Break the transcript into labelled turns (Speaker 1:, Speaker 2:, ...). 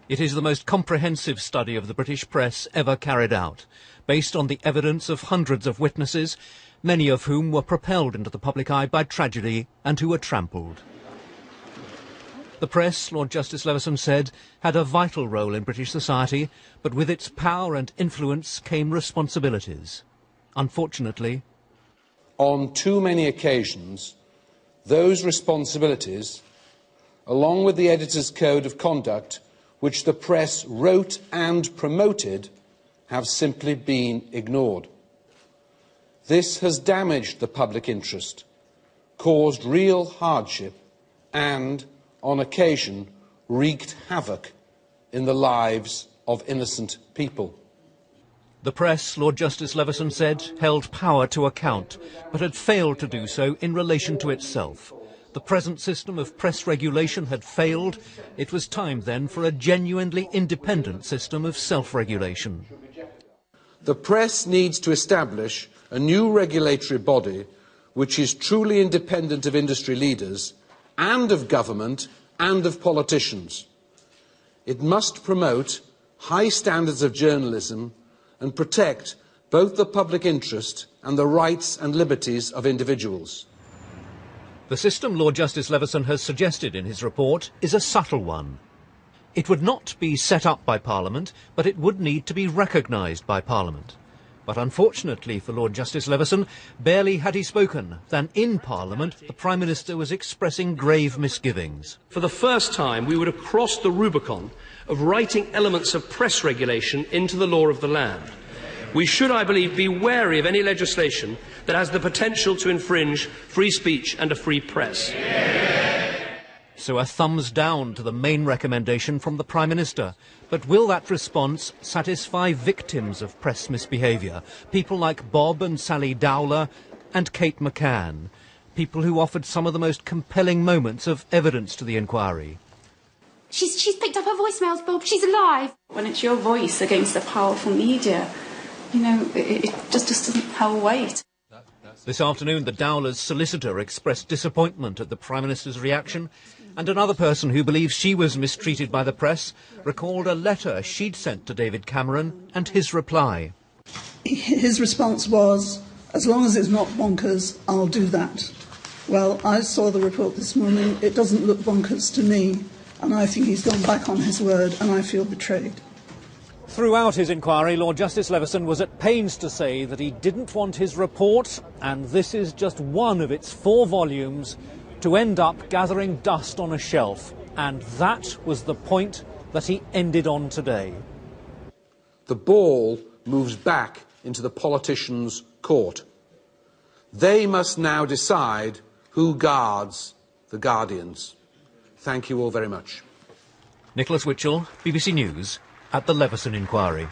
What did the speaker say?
Speaker 1: It is the most comprehensive study of the British press ever carried out, based on the evidence of hundreds of witnesses, many of whom were propelled into the public eye by tragedy and who were trampled. The press, Lord Justice Leveson said, had a vital role in British society, but with its power and influence came responsibilities. Unfortunately,
Speaker 2: on too many occasions, those responsibilities, along with the editor's code of conduct, which the press wrote and promoted, have simply been ignored. This has damaged the public interest, caused real hardship and, on occasion, wreaked havoc in the lives of innocent people.
Speaker 1: The press, Lord Justice Leveson said, held power to account, but had failed to do so in relation to itself. The present system of press regulation had failed. It was time then for a genuinely independent system of self-regulation.
Speaker 2: The press needs to establish a new regulatory body which is truly independent of industry leaders and of government and of politicians. It must promote high standards of journalism and protect both the public interest and the rights and liberties of individuals.
Speaker 1: The system Lord Justice Leveson has suggested in his report is a subtle one. It would not be set up by Parliament, but it would need to be recognised by Parliament. But unfortunately for Lord Justice Leveson, barely had he spoken than in Parliament the Prime Minister was expressing grave misgivings.
Speaker 3: For the first time, we would have crossed the Rubicon of writing elements of press regulation into the law of the land. We should, I believe, be wary of any legislation that has the potential to infringe free speech and a free press.
Speaker 1: So a thumbs down to the main recommendation from the Prime Minister. But will that response satisfy victims of press misbehaviour? People like Bob and Sally Dowler and Kate McCann. People who offered some of the most compelling moments of evidence to the inquiry.
Speaker 4: She's picked up her voicemails, Bob. She's alive.
Speaker 5: When it's your voice against the powerful media, you know, it just doesn't hold weight.
Speaker 1: This afternoon, the Dowlers' solicitor expressed disappointment at the Prime Minister's reaction, and another person who believes she was mistreated by the press recalled a letter she'd sent to David Cameron and his reply.
Speaker 6: His response was, "As long as it's not bonkers, I'll do that." Well, I saw the report this morning. It doesn't look bonkers to me, and I think he's gone back on his word, and I feel betrayed.
Speaker 1: Throughout his inquiry, Lord Justice Leveson was at pains to say that he didn't want his report, and this is just one of its 4 volumes, to end up gathering dust on a shelf. And that was the point that he ended on today.
Speaker 2: The ball moves back into the politicians' court. They must now decide who guards the guardians. Thank you all very much.
Speaker 1: Nicholas Witchell, BBC News, at the Leveson inquiry.